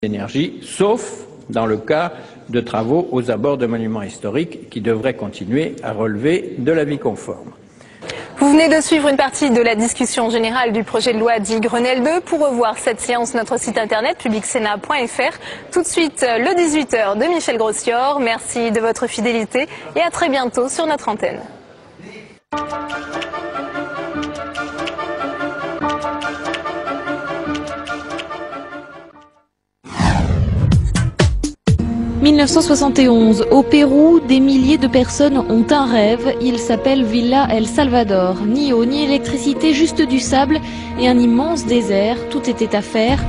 d'énergie, sauf dans le cas de travaux aux abords de monuments historiques qui devraient continuer à relever de l'avis conforme. Vous venez de suivre une partie de la discussion générale du projet de loi dit Grenelle 2. Pour revoir cette séance, notre site internet publicsénat.fr. Tout de suite, le 18h de Michel Grossior. Merci de votre fidélité et à très bientôt sur notre antenne. « 1971, au Pérou, des milliers de personnes ont un rêve, il s'appelle Villa El Salvador. Ni eau, ni électricité, juste du sable et un immense désert, tout était à faire.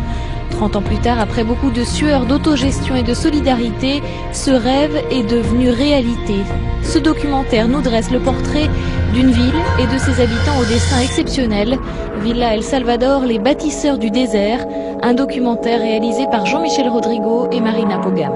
30 ans plus tard, après beaucoup de sueur, d'autogestion et de solidarité, ce rêve est devenu réalité. Ce documentaire nous dresse le portrait d'une ville et de ses habitants au destin exceptionnel. Villa El Salvador, les bâtisseurs du désert, un documentaire réalisé par Jean-Michel Rodrigo et Marina Pogam.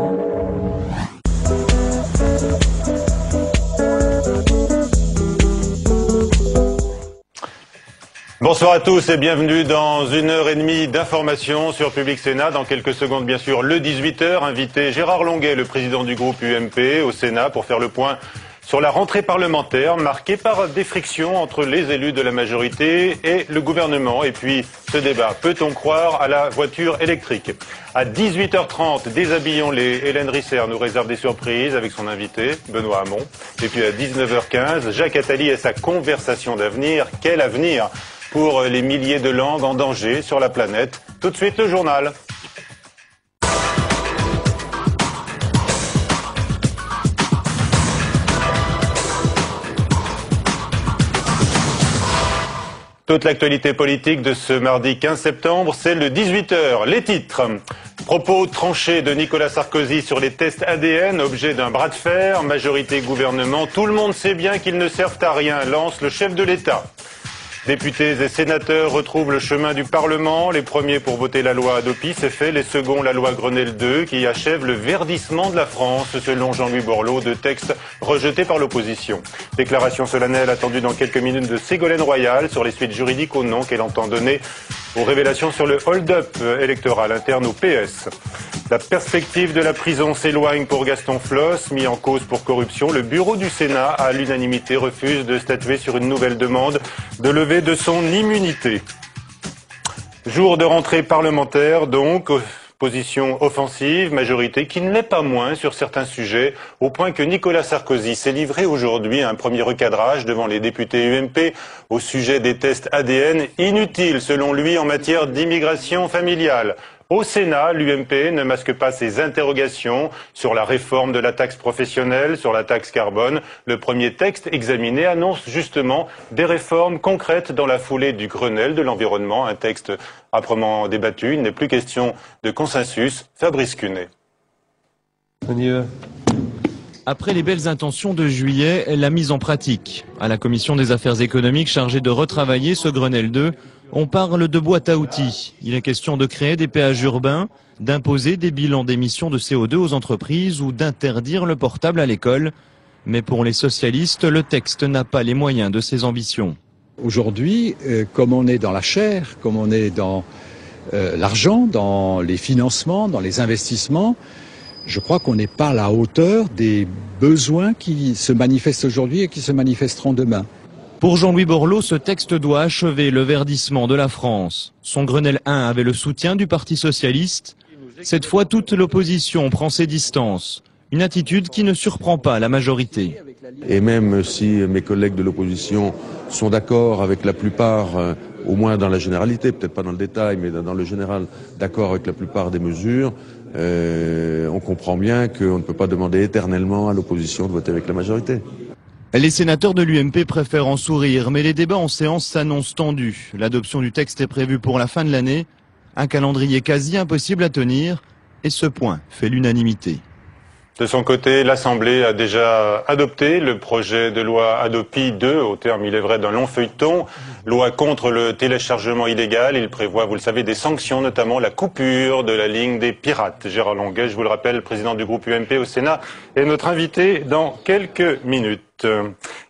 Bonsoir à tous et bienvenue dans 1h30 d'information sur Public Sénat. Dans quelques secondes, bien sûr, le 18h, invité Gérard Longuet, le président du groupe UMP au Sénat, pour faire le point sur la rentrée parlementaire marquée par des frictions entre les élus de la majorité et le gouvernement. Et puis, ce débat, peut-on croire à la voiture électrique? À 18h30, déshabillons-les. Hélène Risser nous réserve des surprises avec son invité, Benoît Hamon. Et puis à 19h15, Jacques Attali et sa conversation d'avenir. Quel avenir pour les milliers de langues en danger sur la planète? Tout de suite, le journal. Toute l'actualité politique de ce mardi 15 septembre, c'est le 18h. Les titres. Propos tranchés de Nicolas Sarkozy sur les tests ADN, objet d'un bras de fer. Majorité gouvernement, tout le monde sait bien qu'ils ne servent à rien, lance le chef de l'État. Députés et sénateurs retrouvent le chemin du Parlement. Les premiers pour voter la loi Hadopi, c'est fait. Les seconds, la loi Grenelle 2, qui achève le verdissement de la France, selon Jean-Louis Borloo, de textes rejetés par l'opposition. Déclaration solennelle attendue dans quelques minutes de Ségolène Royal sur les suites juridiques au nom qu'elle entend donner aux révélations sur le hold-up électoral interne au PS. La perspective de la prison s'éloigne pour Gaston Floss, mis en cause pour corruption. Le bureau du Sénat, à l'unanimité, refuse de statuer sur une nouvelle demande de levée de son immunité. Jour de rentrée parlementaire, donc, position offensive, majorité qui ne l'est pas moins sur certains sujets, au point que Nicolas Sarkozy s'est livré aujourd'hui à un premier recadrage devant les députés UMP au sujet des tests ADN inutiles, selon lui, en matière d'immigration familiale. Au Sénat, l'UMP ne masque pas ses interrogations sur la réforme de la taxe professionnelle, sur la taxe carbone. Le premier texte examiné annonce justement des réformes concrètes dans la foulée du Grenelle de l'environnement, un texte âprement débattu. Il n'est plus question de consensus. Fabrice Cunet. Après les belles intentions de juillet, la mise en pratique. À la commission des affaires économiques chargée de retravailler ce Grenelle 2, on parle de boîte à outils. Il est question de créer des péages urbains, d'imposer des bilans d'émissions de CO2 aux entreprises ou d'interdire le portable à l'école. Mais pour les socialistes, le texte n'a pas les moyens de ses ambitions. Aujourd'hui, comme on est dans la chair, comme on est dans l'argent, dans les financements, dans les investissements, je crois qu'on n'est pas à la hauteur des besoins qui se manifestent aujourd'hui et qui se manifesteront demain. Pour Jean-Louis Borloo, ce texte doit achever le verdissement de la France. Son Grenelle 1 avait le soutien du Parti socialiste. Cette fois, toute l'opposition prend ses distances. Une attitude qui ne surprend pas la majorité. Et même si mes collègues de l'opposition sont d'accord avec la plupart, au moins dans la généralité, peut-être pas dans le détail, mais dans le général, d'accord avec la plupart des mesures, on comprend bien qu'on ne peut pas demander éternellement à l'opposition de voter avec la majorité. Les sénateurs de l'UMP préfèrent en sourire, mais les débats en séance s'annoncent tendus. L'adoption du texte est prévue pour la fin de l'année. Un calendrier quasi impossible à tenir, et ce point fait l'unanimité. De son côté, l'Assemblée a déjà adopté le projet de loi Hadopi 2, au terme, il est vrai, d'un long feuilleton. Loi contre le téléchargement illégal. Il prévoit, vous le savez, des sanctions, notamment la coupure de la ligne des pirates. Gérard Longuet, je vous le rappelle, président du groupe UMP au Sénat, est notre invité dans quelques minutes.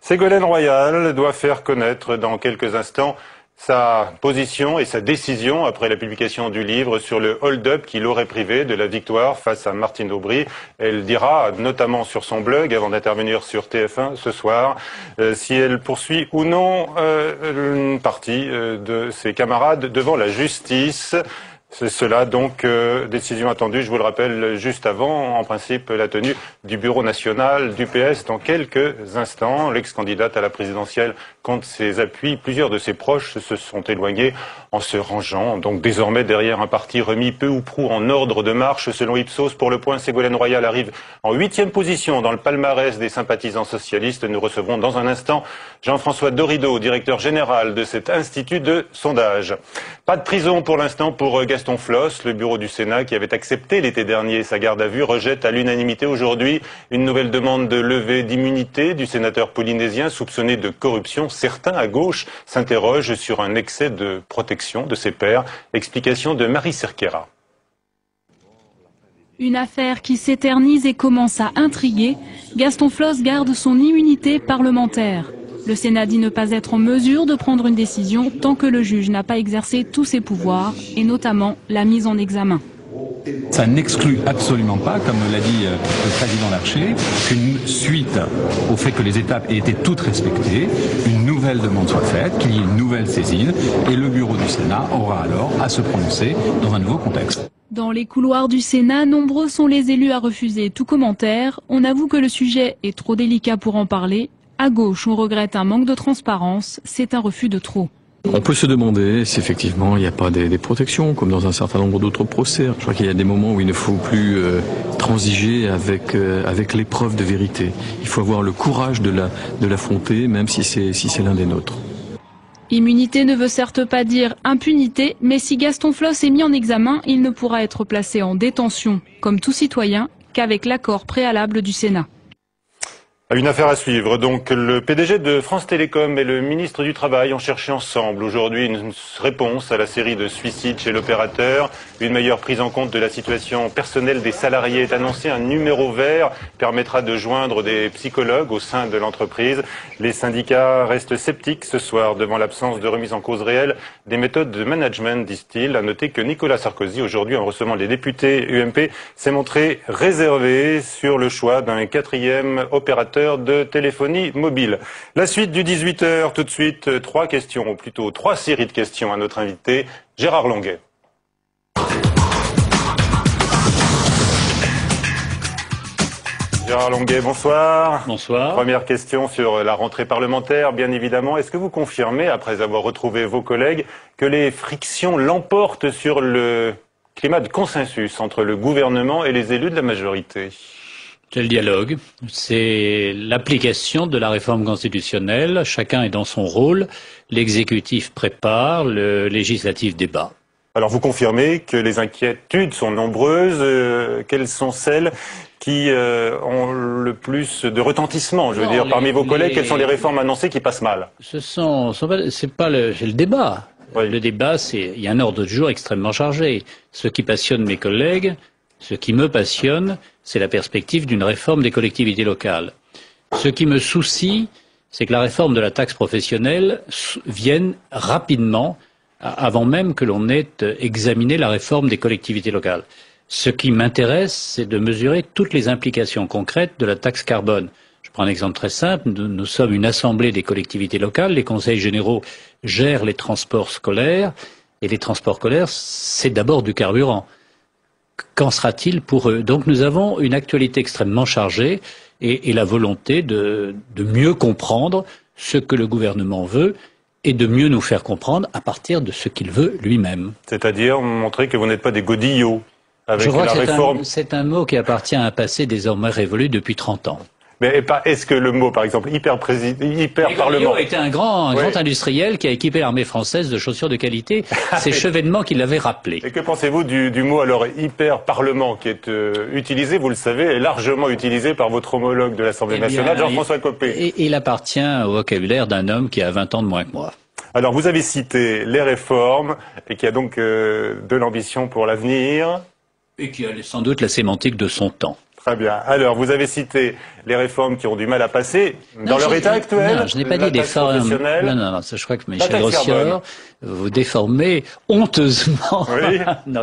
Ségolène Royal doit faire connaître dans quelques instants sa position et sa décision après la publication du livre sur le hold-up qui l'aurait privé de la victoire face à Martine Aubry. Elle dira, notamment sur son blog, avant d'intervenir sur TF1 ce soir, si elle poursuit ou non une partie de ses camarades devant la justice. C'est cela donc, décision attendue, je vous le rappelle, juste avant, en principe, la tenue du bureau national du PS dans quelques instants. L'ex-candidate à la présidentielle compte ses appuis. Plusieurs de ses proches se sont éloignés en se rangeant. Donc désormais derrière un parti remis peu ou prou en ordre de marche. Selon Ipsos, pour le point, Ségolène Royal arrive en 8e position dans le palmarès des sympathisants socialistes. Nous recevrons dans un instant Jean-François Dorido, directeur général de cet institut de sondage. Pas de prison pour l'instant pour Gaston Floss. Le bureau du Sénat, qui avait accepté l'été dernier sa garde à vue, rejette à l'unanimité aujourd'hui une nouvelle demande de levée d'immunité du sénateur polynésien soupçonné de corruption. Certains à gauche s'interrogent sur un excès de protection de ses pairs. Explication de Marie Cerquera. Une affaire qui s'éternise et commence à intriguer. Gaston Floss garde son immunité parlementaire. Le Sénat dit ne pas être en mesure de prendre une décision tant que le juge n'a pas exercé tous ses pouvoirs, et notamment la mise en examen. Ça n'exclut absolument pas, comme l'a dit le président Larcher, qu'une suite au fait que les étapes aient été toutes respectées, une nouvelle demande soit faite, qu'il y ait une nouvelle saisine, et le bureau du Sénat aura alors à se prononcer dans un nouveau contexte. Dans les couloirs du Sénat, nombreux sont les élus à refuser tout commentaire. On avoue que le sujet est trop délicat pour en parler. À gauche, on regrette un manque de transparence. C'est un refus de trop. On peut se demander si effectivement il n'y a pas des protections, comme dans un certain nombre d'autres procès. Je crois qu'il y a des moments où il ne faut plus transiger avec l'épreuve de vérité. Il faut avoir le courage de l'affronter, même si c'est l'un des nôtres. Immunité ne veut certes pas dire impunité, mais si Gaston Floss est mis en examen, il ne pourra être placé en détention, comme tout citoyen, qu'avec l'accord préalable du Sénat. Une affaire à suivre. Donc, le PDG de France Télécom et le ministre du Travail ont cherché ensemble aujourd'hui une réponse à la série de suicides chez l'opérateur. Une meilleure prise en compte de la situation personnelle des salariés est annoncée. Un numéro vert permettra de joindre des psychologues au sein de l'entreprise. Les syndicats restent sceptiques ce soir devant l'absence de remise en cause réelle des méthodes de management, disent-ils. À noter que Nicolas Sarkozy, aujourd'hui, en recevant les députés UMP, s'est montré réservé sur le choix d'un 4e opérateur de téléphonie mobile. La suite du 18h, tout de suite, 3 questions, ou plutôt 3 séries de questions à notre invité, Gérard Longuet. Gérard Longuet, bonsoir. Bonsoir. Première question sur la rentrée parlementaire, bien évidemment. Est-ce que vous confirmez, après avoir retrouvé vos collègues, que les frictions l'emportent sur le climat de consensus entre le gouvernement et les élus de la majorité ? C'est le dialogue, c'est l'application de la réforme constitutionnelle, chacun est dans son rôle, l'exécutif prépare, le législatif débat. Alors vous confirmez que les inquiétudes sont nombreuses, quelles sont celles qui ont le plus de retentissement, je veux dire, parmi vos collègues, quelles sont les réformes annoncées qui passent mal? C'est le débat. Oui. Le débat, il y a un ordre du jour extrêmement chargé. Ce qui passionne mes collègues, ce qui me passionne, c'est la perspective d'une réforme des collectivités locales. Ce qui me soucie, c'est que la réforme de la taxe professionnelle vienne rapidement, avant même que l'on ait examiné la réforme des collectivités locales. Ce qui m'intéresse, c'est de mesurer toutes les implications concrètes de la taxe carbone. Je prends un exemple très simple. Nous sommes une assemblée des collectivités locales. Les conseils généraux gèrent les transports scolaires. Et les transports scolaires, c'est d'abord du carburant. Qu'en sera-t-il pour eux? Donc nous avons une actualité extrêmement chargée et la volonté de mieux comprendre ce que le gouvernement veut et de mieux nous faire comprendre à partir de ce qu'il veut lui-même. C'est-à-dire montrer que vous n'êtes pas des godillots avec la réforme. C'est un mot qui appartient à un passé désormais révolu depuis 30 ans. Mais est-ce que le mot, par exemple, hyper-parlement... était un grand industriel qui a équipé l'armée française de chaussures de qualité. C'est Chevènement qui l'avait rappelé. Et que pensez-vous du mot, alors, hyper-parlement, qui est utilisé, vous le savez, est largement utilisé par votre homologue de l'Assemblée nationale, Jean-François Copé. Et il appartient au vocabulaire d'un homme qui a 20 ans de moins que moi. Alors, vous avez cité les réformes, et qui a donc de l'ambition pour l'avenir. Et qui a sans doute la sémantique de son temps. Très bien. Alors, vous avez cité les réformes qui ont du mal à passer dans leur état actuel. Non, je n'ai pas dit des formes. Non, ça, je crois que Michel Grossior, vous déformez honteusement. Oui. Non,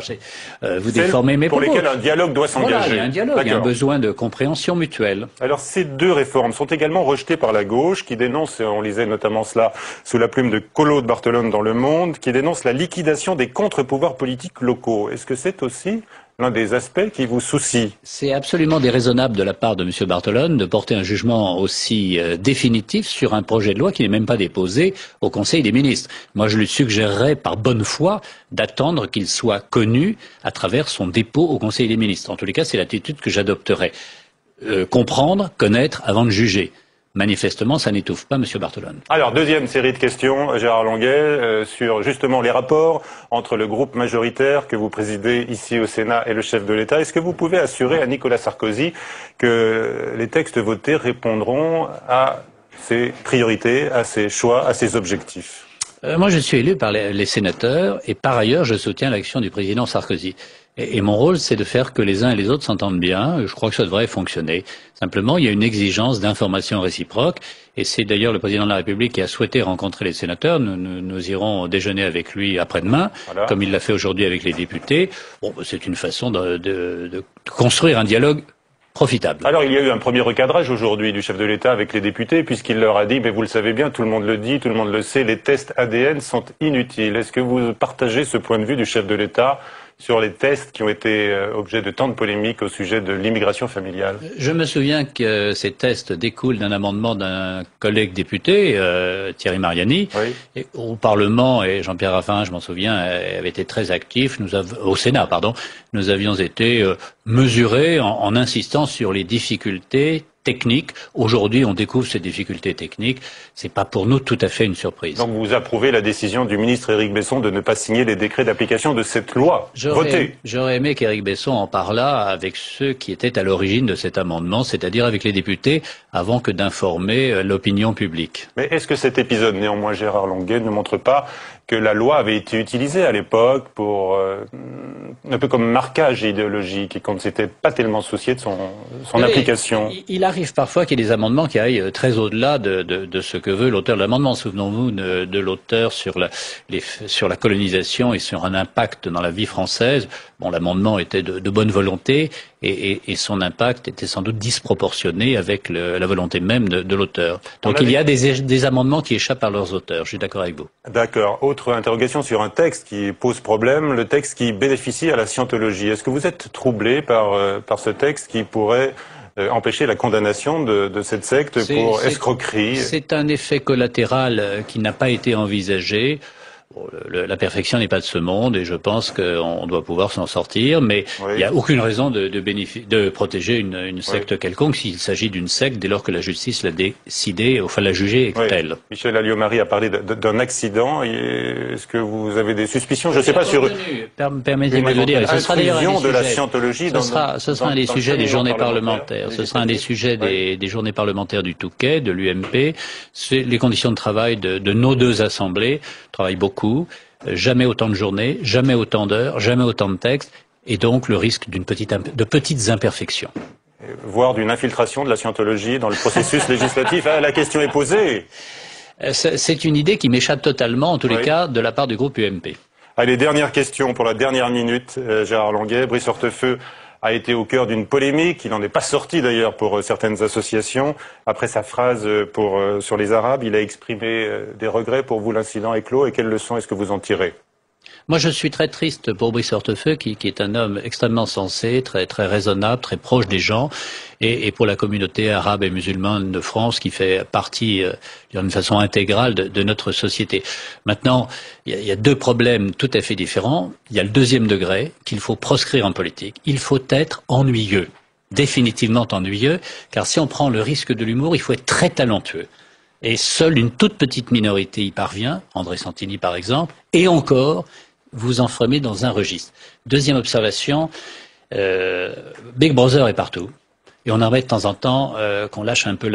vous déformez mes propos. Pour lesquels un dialogue doit s'engager. Voilà, il y a un dialogue, il y a un besoin de compréhension mutuelle. Alors, ces deux réformes sont également rejetées par la gauche, qui dénonce, on lisait notamment cela sous la plume de Collot de Barthelone dans Le Monde, qui dénonce la liquidation des contre-pouvoirs politiques locaux. Est-ce que c'est aussi l'un des aspects qui vous soucie? C'est absolument déraisonnable de la part de M. Barthelone de porter un jugement aussi définitif sur un projet de loi qui n'est même pas déposé au Conseil des ministres. Moi, je lui suggérerais par bonne foi d'attendre qu'il soit connu à travers son dépôt au Conseil des ministres. En tous les cas, c'est l'attitude que j'adopterais. Comprendre, connaître avant de juger. Manifestement, ça n'étouffe pas M. Barthelone. Alors, deuxième série de questions, Gérard Longuet, sur justement les rapports entre le groupe majoritaire que vous présidez ici au Sénat et le chef de l'État. Est-ce que vous pouvez assurer à Nicolas Sarkozy que les textes votés répondront à ses priorités, à ses choix, à ses objectifs? Moi, je suis élu par les sénateurs et par ailleurs, je soutiens l'action du président Sarkozy. Et mon rôle, c'est de faire que les uns et les autres s'entendent bien. Je crois que ça devrait fonctionner. Simplement, il y a une exigence d'information réciproque. Et c'est d'ailleurs le président de la République qui a souhaité rencontrer les sénateurs. Nous irons déjeuner avec lui après-demain, voilà, comme il l'a fait aujourd'hui avec les députés. Bon, c'est une façon de construire un dialogue profitable. Alors, il y a eu un premier recadrage aujourd'hui du chef de l'État avec les députés, puisqu'il leur a dit, mais vous le savez bien, tout le monde le dit, tout le monde le sait, les tests ADN sont inutiles. Est-ce que vous partagez ce point de vue du chef de l'État sur les tests qui ont été objet de tant de polémiques au sujet de l'immigration familiale? Je me souviens que ces tests découlent d'un amendement d'un collègue député, Thierry Mariani, oui, et au Parlement, et Jean-Pierre Raffarin, je m'en souviens, avait été très actif, au Sénat, pardon, nous avions été mesurés en insistant sur les difficultés techniques. Aujourd'hui, on découvre ces difficultés techniques. C'est pas pour nous tout à fait une surprise. Donc vous approuvez la décision du ministre Éric Besson de ne pas signer les décrets d'application de cette loi votée? J'aurais aimé qu'Éric Besson en parlât avec ceux qui étaient à l'origine de cet amendement, c'est-à-dire avec les députés, avant que d'informer l'opinion publique. Mais est-ce que cet épisode, néanmoins, Gérard Longuet, ne montre pas que la loi avait été utilisée à l'époque pour un peu comme marquage idéologique et qu'on ne s'était pas tellement soucié de son application? Il arrive parfois qu'il y ait des amendements qui aillent très au-delà de ce que veut l'auteur de l'amendement. Souvenons-nous de l'auteur sur la colonisation et sur un impact dans la vie française. Bon, l'amendement était de bonne volonté et son impact était sans doute disproportionné avec la volonté même de l'auteur. Donc il y a des amendements qui échappent à leurs auteurs. Je suis d'accord avec vous. D'accord. Autre interrogation sur un texte qui pose problème, le texte qui bénéficie à la scientologie. Est-ce que vous êtes troublé par ce texte qui pourrait empêcher la condamnation de cette secte pour escroquerie? C'est un effet collatéral qui n'a pas été envisagé. Bon, la perfection n'est pas de ce monde et je pense qu'on doit pouvoir s'en sortir, mais il n'y a aucune raison de protéger une secte quelconque s'il s'agit d'une secte dès lors que la justice l'a décidé, enfin l'a jugée telle. Michel Alliot-Marie a parlé d'un accident. Est-ce que vous avez des suspicions? Je ne sais pas sur permettez-moi de le dire. Ce sera d'ailleurs un de la scientologie. Ce sera un des sujets des journées parlementaires. Ce sera un des sujets des journées parlementaires du Touquet, de l'UMP. Les conditions de travail de nos deux assemblées. Travaillent beaucoup, jamais autant de journées, jamais autant d'heures, jamais autant de textes, et donc le risque de petites imperfections. Voire d'une infiltration de la scientologie dans le processus législatif. La question est posée. C'est une idée qui m'échappe totalement, en tous les cas, de la part du groupe UMP. Allez, dernière question pour la dernière minute, Gérard Longuet. Brice Hortefeux a été au cœur d'une polémique. Il n'en est pas sorti d'ailleurs pour certaines associations. Après sa phrase sur les Arabes, il a exprimé des regrets. Pour vous, l'incident est clos. Et quelles leçons est-ce que vous en tirez? Moi, je suis très triste pour Brice Hortefeux, qui est un homme extrêmement sensé, très raisonnable, très proche des gens, et pour la communauté arabe et musulmane de France, qui fait partie d'une façon intégrale de notre société. Maintenant, il y a deux problèmes tout à fait différents. Il y a le deuxième degré qu'il faut proscrire en politique. Il faut être ennuyeux, définitivement ennuyeux, car si on prend le risque de l'humour, il faut être très talentueux. Et seule une toute petite minorité y parvient, André Santini par exemple, et encore, vous enfermez dans un registre. Deuxième observation, Big Brother est partout. Et on aimerait de temps en temps qu'on lâche un peu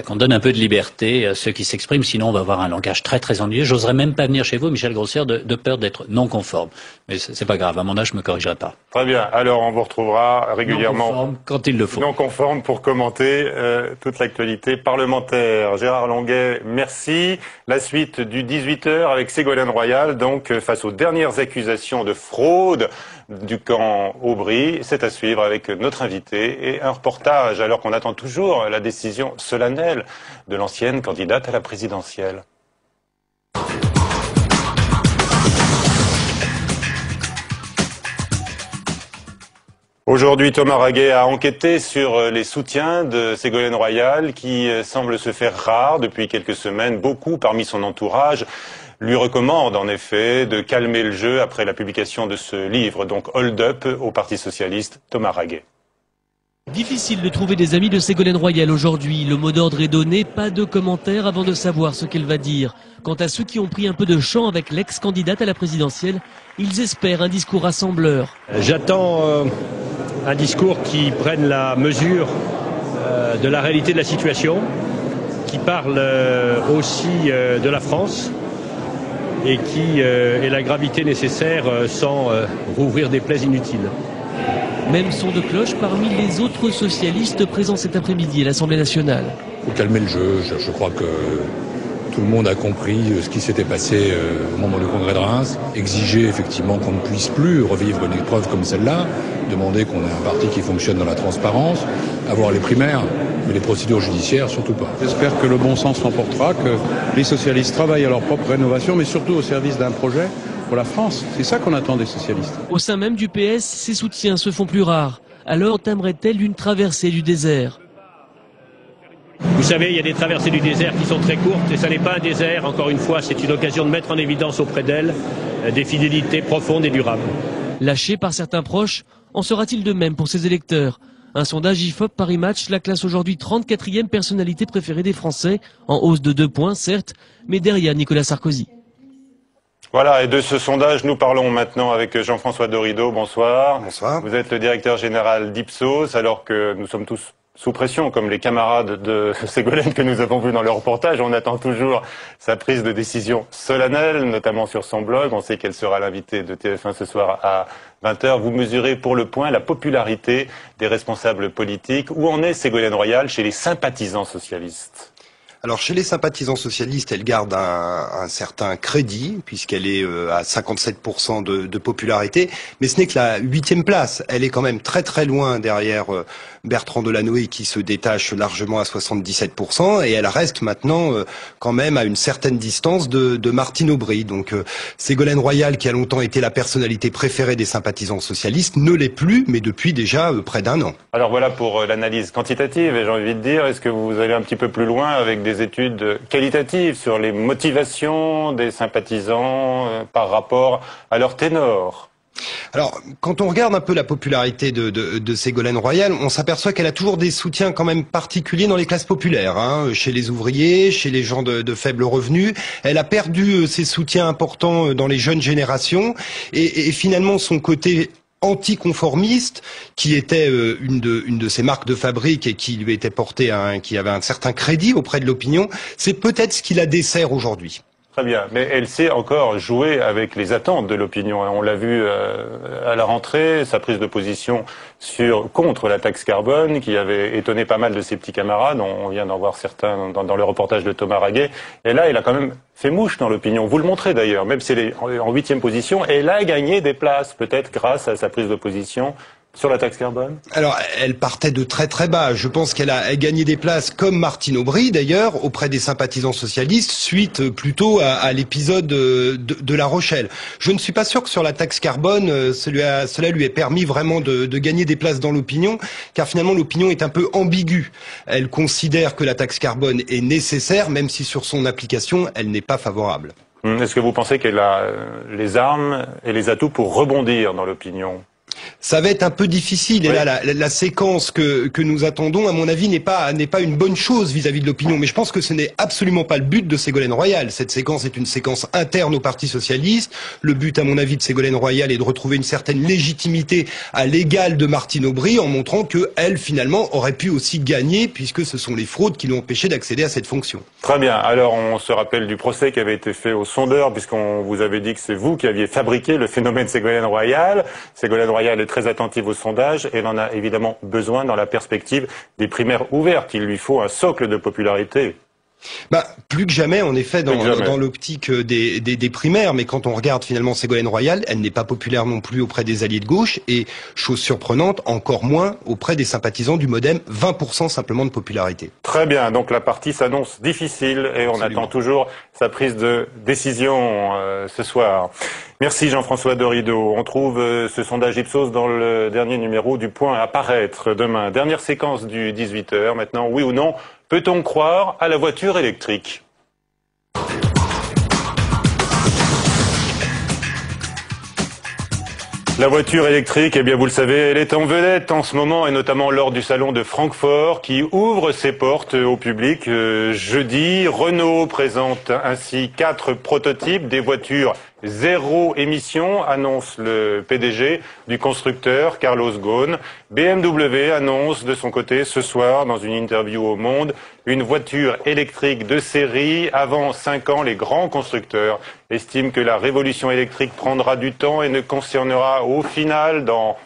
qu'on donne un peu de liberté à ceux qui s'expriment, sinon on va avoir un langage très très ennuyeux. J'oserais même pas venir chez vous, Michel Grossière, de peur d'être non conforme. Mais c'est pas grave, à mon âge, je me corrigerai pas. Très bien, alors on vous retrouvera régulièrement non conforme, quand il le faut. Non conforme pour commenter toute l'actualité parlementaire. Gérard Longuet, merci. La suite du 18h avec Ségolène Royal, donc face aux dernières accusations de fraude du camp Aubry. C'est à suivre avec notre invité et un reportage, alors qu'on attend toujours la décision solennelle de l'ancienne candidate à la présidentielle. Aujourd'hui, Thomas Raguet a enquêté sur les soutiens de Ségolène Royal qui semblent se faire rares depuis quelques semaines. Beaucoup parmi son entourage lui recommandent en effet de calmer le jeu après la publication de ce livre, donc Hold Up au Parti Socialiste. Thomas Raguet. Difficile de trouver des amis de Ségolène Royal aujourd'hui. Le mot d'ordre est donné, pas de commentaires avant de savoir ce qu'elle va dire. Quant à ceux qui ont pris un peu de champ avec l'ex-candidate à la présidentielle, ils espèrent un discours rassembleur. J'attends un discours qui prenne la mesure de la réalité de la situation, qui parle aussi de la France et qui ait la gravité nécessaire sans rouvrir des plaies inutiles. Même son de cloche parmi les autres socialistes présents cet après-midi à l'Assemblée nationale. Il faut calmer le jeu. Je crois que tout le monde a compris ce qui s'était passé au moment du congrès de Reims. Exiger effectivement qu'on ne puisse plus revivre une épreuve comme celle-là. Demander qu'on ait un parti qui fonctionne dans la transparence. Avoir les primaires, mais les procédures judiciaires, surtout pas. J'espère que le bon sens l'emportera, que les socialistes travaillent à leur propre rénovation, mais surtout au service d'un projet pour la France. C'est ça qu'on attend des socialistes. Au sein même du PS, ses soutiens se font plus rares. Alors aimerait-elle une traversée du désert? Vous savez, il y a des traversées du désert qui sont très courtes et ça n'est pas un désert. Encore une fois, c'est une occasion de mettre en évidence auprès d'elle des fidélités profondes et durables. Lâché par certains proches, en sera-t-il de même pour ses électeurs? Un sondage IFOP Paris Match la classe aujourd'hui 34e personnalité préférée des Français, en hausse de 2 points certes, mais derrière Nicolas Sarkozy. Voilà, et de ce sondage, nous parlons maintenant avec Jean-François Dorido. Bonsoir. Bonsoir. Vous êtes le directeur général d'Ipsos, alors que nous sommes tous sous pression, comme les camarades de Ségolène que nous avons vus dans le reportage. On attend toujours sa prise de décision solennelle, notamment sur son blog. On sait qu'elle sera l'invitée de TF1 ce soir à 20h. Vous mesurez pour le point la popularité des responsables politiques. Où en est Ségolène Royal chez les sympathisants socialistes ? Alors chez les sympathisants socialistes, elle garde un certain crédit puisqu'elle est à 57% de popularité, mais ce n'est que la 8e place. Elle est quand même très très loin derrière Bertrand Delanoë qui se détache largement à 77% et elle reste maintenant quand même à une certaine distance de Martine Aubry. Donc Ségolène Royal, qui a longtemps été la personnalité préférée des sympathisants socialistes, ne l'est plus, mais depuis déjà près d'1 an. Alors voilà pour l'analyse quantitative et j'ai envie de dire, est-ce que vous allez un petit peu plus loin avec des études qualitatives sur les motivations des sympathisants par rapport à leur ténor? Alors, quand on regarde un peu la popularité de Ségolène Royal, on s'aperçoit qu'elle a toujours des soutiens quand même particuliers dans les classes populaires, hein, chez les ouvriers, chez les gens de faibles revenus. Elle a perdu ses soutiens importants dans les jeunes générations et finalement son côté anticonformiste, qui était une de ses marques de fabrique et qui lui était portée qui avait un certain crédit auprès de l'opinion, c'est peut-être ce qui la dessert aujourd'hui. Très bien, mais elle sait encore jouer avec les attentes de l'opinion. On l'a vu à la rentrée, sa prise de position contre la taxe carbone, qui avait étonné pas mal de ses petits camarades. On vient d'en voir certains dans le reportage de Thomas Raguet. Et là, elle a quand même fait mouche dans l'opinion. Vous le montrez d'ailleurs, même si elle est en 8e position, elle a gagné des places, peut-être grâce à sa prise de position sur la taxe carbone. Alors, elle partait de très très bas. Je pense qu'elle a gagné des places, comme Martine Aubry d'ailleurs, auprès des sympathisants socialistes, suite plutôt à l'épisode de La Rochelle. Je ne suis pas sûr que sur la taxe carbone, cela lui ait permis vraiment de gagner des places dans l'opinion, car finalement l'opinion est un peu ambiguë. Elle considère que la taxe carbone est nécessaire, même si sur son application, elle n'est pas favorable. Est-ce que vous pensez qu'elle a les armes et les atouts pour rebondir dans l'opinion ? Ça va être un peu difficile. Et là, la séquence que nous attendons, à mon avis, n'est pas une bonne chose vis-à-vis de l'opinion. Mais je pense que ce n'est absolument pas le but de Ségolène Royal. Cette séquence est une séquence interne au Parti socialiste. Le but, à mon avis, de Ségolène Royal est de retrouver une certaine légitimité à l'égal de Martine Aubry, en montrant que elle, finalement, aurait pu aussi gagner, puisque ce sont les fraudes qui l'ont empêché d'accéder à cette fonction. Très bien. Alors, on se rappelle du procès qui avait été fait au sondeur, puisqu'on vous avait dit que c'est vous qui aviez fabriqué le phénomène Ségolène Royal. Ségolène Royal est très attentive au sondage et elle en a évidemment besoin dans la perspective des primaires ouvertes. Il lui faut un socle de popularité. Plus que jamais, en effet, dans l'optique des primaires. Mais quand on regarde finalement Ségolène Royal, elle n'est pas populaire non plus auprès des alliés de gauche et, chose surprenante, encore moins auprès des sympathisants du MoDem, 20% simplement de popularité. Très bien, donc la partie s'annonce difficile et on attend toujours sa prise de décision ce soir. Merci Jean-François Dorido. On trouve ce sondage Ipsos dans le dernier numéro du Point à paraître demain. Dernière séquence du 18h. Maintenant, oui ou non, peut-on croire à la voiture électrique ? La voiture électrique, eh bien vous le savez, elle est en vedette en ce moment et notamment lors du salon de Francfort qui ouvre ses portes au public jeudi. Renault présente ainsi 4 prototypes des voitures zéro émission, annonce le PDG du constructeur Carlos Ghosn. BMW annonce de son côté ce soir dans une interview au Monde une voiture électrique de série. Avant 5 ans, les grands constructeurs estiment que la révolution électrique prendra du temps et ne concernera au final dans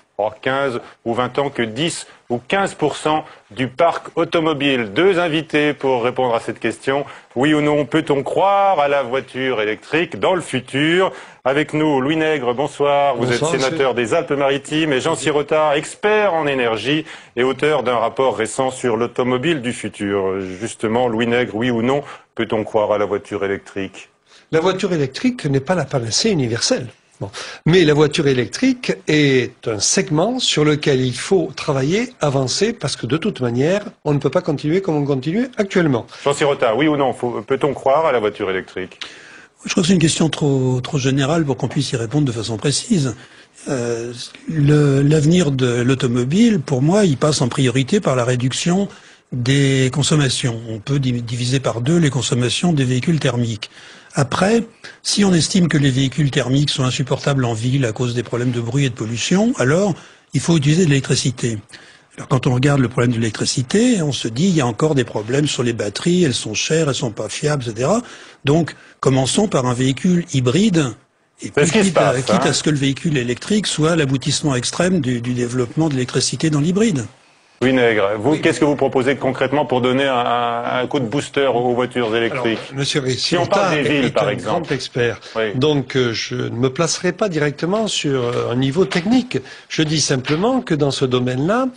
15 ou 20 ans que 10 ou 15% du parc automobile. 2 invités pour répondre à cette question. Oui ou non, peut-on croire à la voiture électrique dans le futur? Avec nous, Louis Nègre, bonsoir. Vous êtes sénateur des Alpes-Maritimes et Jean Sirota, expert en énergie et auteur d'un rapport récent sur l'automobile du futur. Justement, Louis Nègre, oui ou non, peut-on croire à la voiture électrique? La voiture électrique n'est pas la panacée universelle. Mais la voiture électrique est un segment sur lequel il faut travailler, avancer, parce que de toute manière, on ne peut pas continuer comme on continue actuellement. Jean Sirota, oui ou non, peut-on croire à la voiture électrique? Je crois que c'est une question trop générale pour qu'on puisse y répondre de façon précise. L'avenir de l'automobile, pour moi, il passe en priorité par la réduction des consommations. On peut diviser par 2 les consommations des véhicules thermiques. Après, si on estime que les véhicules thermiques sont insupportables en ville à cause des problèmes de bruit et de pollution, alors il faut utiliser de l'électricité. Alors quand on regarde le problème de l'électricité, on se dit il y a encore des problèmes sur les batteries, elles sont chères, elles sont pas fiables, etc. Donc commençons par un véhicule hybride, et puis quitte à ce que le véhicule électrique soit l'aboutissement extrême du développement de l'électricité dans l'hybride. Oui, Nègre. Vous, qu'est-ce que vous proposez concrètement pour donner un coup de booster aux voitures électriques? Alors, Monsieur si on parle des villes, par exemple. Grand expert. Oui. Donc, je ne me placerai pas directement sur un niveau technique. Je dis simplement que dans ce domaine-là,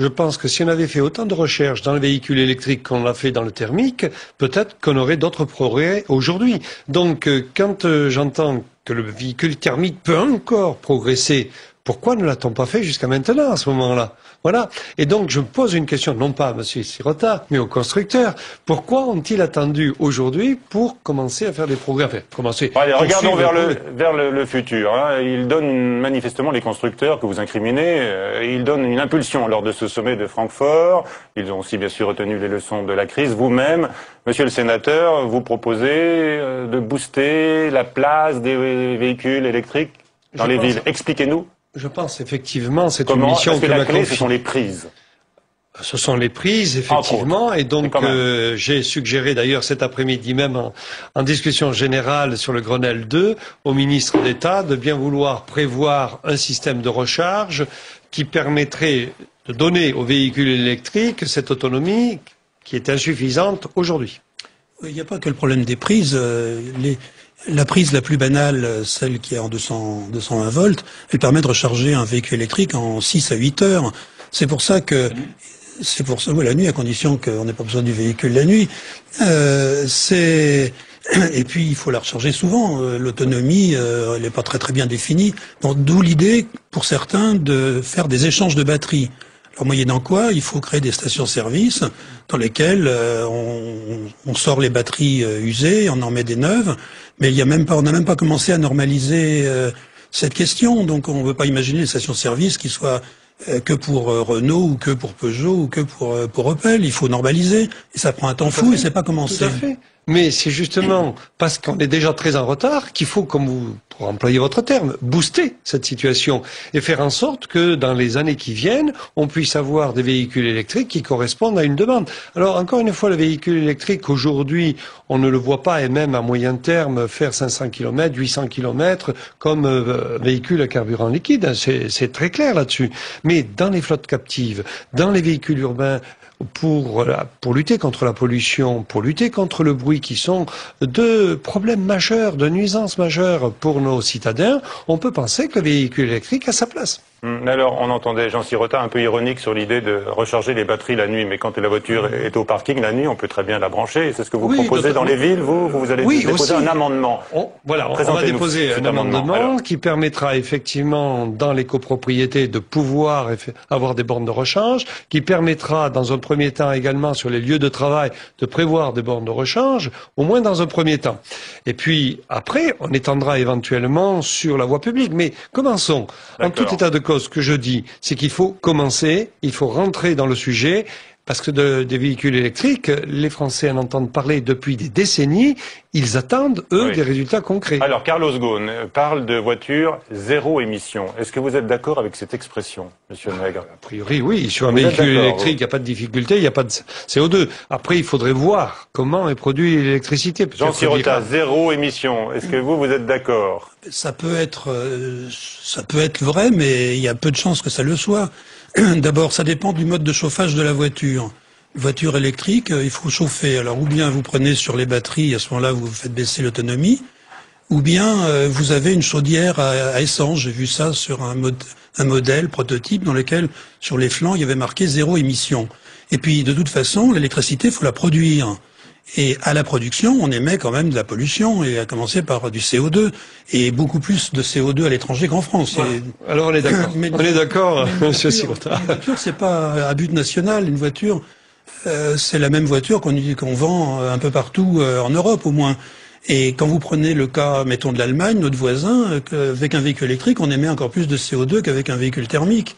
je pense que si on avait fait autant de recherches dans le véhicule électrique qu'on l'a fait dans le thermique, peut-être qu'on aurait d'autres progrès aujourd'hui. Donc, quand j'entends que le véhicule thermique peut encore progresser, pourquoi ne l'a-t-on pas fait jusqu'à maintenant, à ce moment-là? Voilà. Et donc, je me pose une question, non pas à M. Sirota, mais aux constructeurs. Pourquoi ont-ils attendu aujourd'hui pour commencer à faire des progrès? Enfin, Allez, regardons vers le futur. Hein. Ils donnent manifestement, les constructeurs que vous incriminez, ils donnent une impulsion lors de ce sommet de Francfort. Ils ont aussi, bien sûr, retenu les leçons de la crise. Vous-même, Monsieur le sénateur, vous proposez de booster la place des véhicules électriques dans les villes. Expliquez-nous. Je pense effectivement, c'est une mission que la clé, ce sont les prises. Ce sont les prises, effectivement, et donc j'ai suggéré d'ailleurs cet après-midi même en discussion générale sur le Grenelle 2 au ministre d'État de bien vouloir prévoir un système de recharge qui permettrait de donner aux véhicules électriques cette autonomie qui est insuffisante aujourd'hui. Il n'y a pas que le problème des prises. La prise la plus banale, celle qui est en 220 volts, elle permet de recharger un véhicule électrique en 6 à 8 heures. C'est pour ça, oui, la nuit, à condition qu'on n'ait pas besoin du véhicule la nuit. Et puis, il faut la recharger souvent. L'autonomie, elle n'est pas très bien définie. D'où l'idée, pour certains, de faire des échanges de batteries. Alors, moyennant quoi, il faut créer des stations-service dans lesquelles on sort les batteries usées, on en met des neuves. Mais on n'a même pas commencé à normaliser cette question. Donc on ne veut pas imaginer les stations-service qui soient que pour Renault ou que pour Peugeot ou que pour Opel. Il faut normaliser et ça prend un temps fou et c'est pas commencé. Tout à fait. Mais c'est justement parce qu'on est déjà très en retard qu'il faut, comme vous, pour employer votre terme, booster cette situation et faire en sorte que dans les années qui viennent, on puisse avoir des véhicules électriques qui correspondent à une demande. Alors encore une fois, le véhicule électrique aujourd'hui, on ne le voit pas et même à moyen terme faire 500 km, 800 km comme véhicule à carburant liquide. C'est très clair là-dessus. Mais dans les flottes captives, dans les véhicules urbains, pour lutter contre la pollution, pour lutter contre le bruit, qui sont deux problèmes majeurs, de nuisances majeures pour nos citadins, on peut penser que le véhicule électrique a sa place. Alors, on entendait Jean Sirota un peu ironique sur l'idée de recharger les batteries la nuit, mais quand la voiture est au parking la nuit, on peut très bien la brancher. C'est ce que vous proposez dans les villes, vous allez déposer un amendement. On va déposer un amendement qui permettra effectivement dans les copropriétés de pouvoir avoir des bornes de rechange, qui permettra dans un premier temps également sur les lieux de travail de prévoir des bornes de rechange, au moins dans un premier temps. Et puis après, on étendra éventuellement sur la voie publique. Mais commençons. En tout état de cause, ce que je dis, c'est qu'il faut commencer, il faut rentrer dans le sujet, parce que des véhicules électriques, les Français en entendent parler depuis des décennies, ils attendent, eux, des résultats concrets. Alors, Carlos Ghosn parle de voitures zéro émission. Est-ce que vous êtes d'accord avec cette expression, Monsieur Nègre? A priori, oui. Sur un véhicule électrique, il n'y a pas de difficulté, il n'y a pas de CO2. Après, il faudrait voir comment est produite l'électricité. Jean Sirota, zéro émission. Est-ce que vous êtes d'accord? Ça peut être vrai, mais il y a peu de chances que ça le soit. D'abord, ça dépend du mode de chauffage de la voiture. Voiture électrique, il faut chauffer. Alors, ou bien vous prenez sur les batteries, à ce moment-là, vous faites baisser l'autonomie, ou bien vous avez une chaudière à essence. J'ai vu ça sur un modèle prototype dans lequel, sur les flancs, il y avait marqué zéro émission. Et puis, de toute façon, l'électricité, il faut la produire. Et à la production, on émet quand même de la pollution, et à commencer par du CO2, et beaucoup plus de CO2 à l'étranger qu'en France. Voilà. Alors on est d'accord. On est d'accord, Monsieur Sirota. Une voiture, c'est pas à but national. Une voiture, c'est la même voiture qu'on vend un peu partout en Europe, au moins. Et quand vous prenez le cas, mettons, de l'Allemagne, notre voisin, avec un véhicule électrique, on émet encore plus de CO2 qu'avec un véhicule thermique.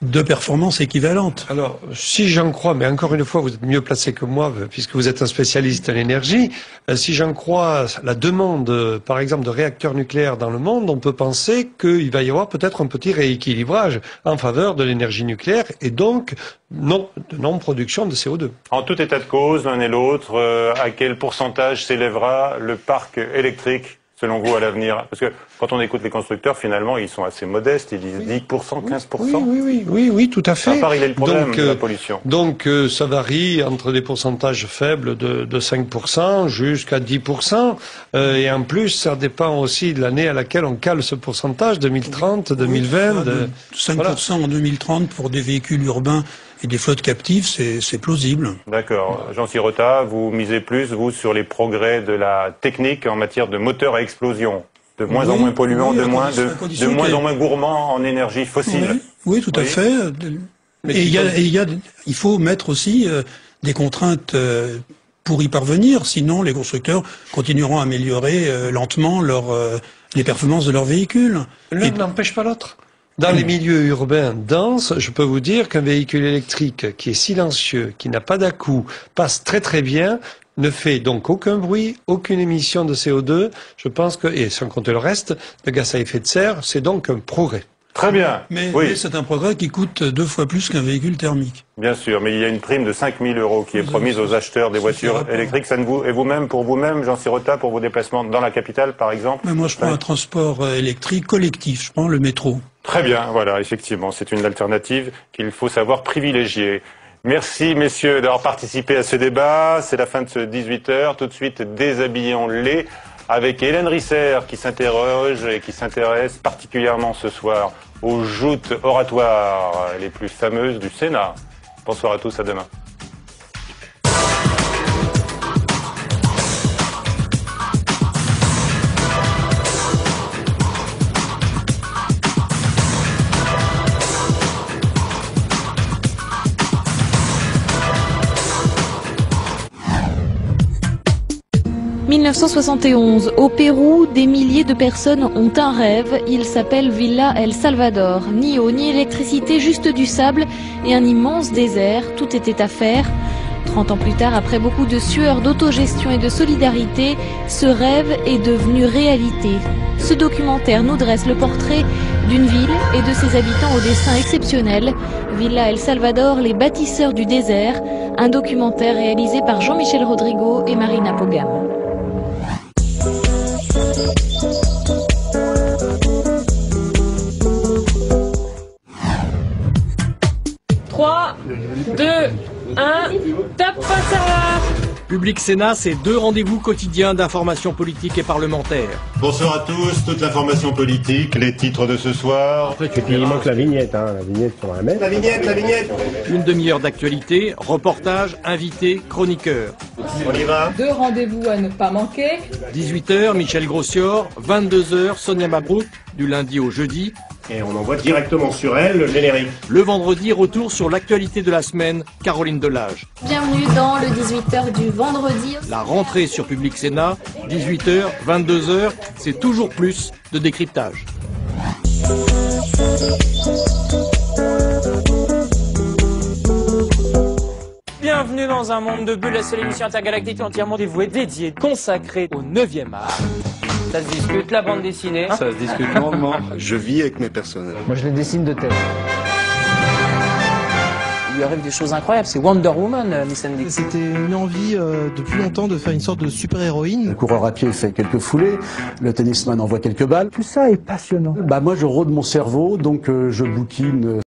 De performances équivalentes. Alors, si j'en crois, mais encore une fois, vous êtes mieux placé que moi, puisque vous êtes un spécialiste de l'énergie, si j'en crois la demande, par exemple, de réacteurs nucléaires dans le monde, on peut penser qu'il va y avoir peut-être un petit rééquilibrage en faveur de l'énergie nucléaire et donc de non-production de CO2. En tout état de cause, l'un et l'autre, à quel pourcentage s'élèvera le parc électrique selon vous, à l'avenir? Parce que quand on écoute les constructeurs, finalement, ils sont assez modestes. Ils disent 10%, 15%. Oui, tout à fait. À part, il est le problème de la pollution. Donc, ça varie entre des pourcentages faibles de 5% jusqu'à 10%. Et en plus, ça dépend aussi de l'année à laquelle on cale ce pourcentage, 2030, 2020. 5% en 2030 pour des véhicules urbains et des flottes captives, c'est plausible. D'accord. Jean Sirota, vous misez plus, vous, sur les progrès de la technique en matière de moteurs à explosion, de moins en moins polluants, de moins en moins gourmands en énergie fossile. Oui, tout à fait. Et il faut mettre aussi des contraintes pour y parvenir, sinon les constructeurs continueront à améliorer lentement les performances de leurs véhicules. L'un n'empêche pas l'autre. Dans les milieux urbains denses, je peux vous dire qu'un véhicule électrique qui est silencieux, qui n'a pas d'à-coups, passe très très bien, ne fait donc aucun bruit, aucune émission de CO2. Je pense que, et sans compter le reste, de gaz à effet de serre, c'est donc un progrès. Très bien. Mais c'est un progrès qui coûte 2 fois plus qu'un véhicule thermique. Bien sûr, mais il y a une prime de 5 000 € qui est promise aux acheteurs des voitures électriques. Ça ne vous, et vous-même, pour vous-même, Jean Sirota, pour vos déplacements dans la capitale, par exemple? Mais moi, je prends un transport électrique collectif. Je prends le métro. Très bien, voilà, effectivement, c'est une alternative qu'il faut savoir privilégier. Merci, messieurs, d'avoir participé à ce débat. C'est la fin de ce 18h. Tout de suite, déshabillons-les avec Hélène Risser qui s'interroge et qui s'intéresse particulièrement ce soir aux joutes oratoires les plus fameuses du Sénat. Bonsoir à tous, à demain. 1971, au Pérou, des milliers de personnes ont un rêve. Il s'appelle Villa El Salvador. Ni eau, ni électricité, juste du sable et un immense désert. Tout était à faire. 30 ans plus tard, après beaucoup de sueur, d'autogestion et de solidarité, ce rêve est devenu réalité. Ce documentaire nous dresse le portrait d'une ville et de ses habitants au destin exceptionnel. Villa El Salvador, les bâtisseurs du désert. Un documentaire réalisé par Jean-Michel Rodrigo et Marina Pogam. 3, 2, 1, top serveur. Public Sénat, c'est 2 rendez-vous quotidiens d'information politique et parlementaire. Bonsoir à tous, toute l'information politique, les titres de ce soir. Et puis il manque la vignette, la vignette sur la mettre. La vignette. Une demi-heure d'actualité, reportages, invités, chroniqueurs. On y va. 2 rendez-vous à ne pas manquer. 18h, Michel Grossior, 22h, Sonia Mabrouk, du lundi au jeudi. Et on envoie directement sur elle le générique. Le vendredi, retour sur l'actualité de la semaine, Caroline Delage. Bienvenue dans le 18h du vendredi. La rentrée sur Public Sénat, 18h, 22h, c'est toujours plus de décryptage. Bienvenue dans un monde de bulles, la seule émission intergalactique entièrement dévouée, dédiée, consacrée au 9e art. Ça se discute, la bande dessinée. Ça se discute longuement. Je vis avec mes personnages. Moi, je les dessine de tête. Il lui arrive des choses incroyables. C'est Wonder Woman, Miss Andy. C'était une envie depuis longtemps de faire une sorte de super-héroïne. Le coureur à pied fait quelques foulées, le tennisman envoie quelques balles. Tout ça est passionnant. Moi, je rôde mon cerveau, donc je bouquine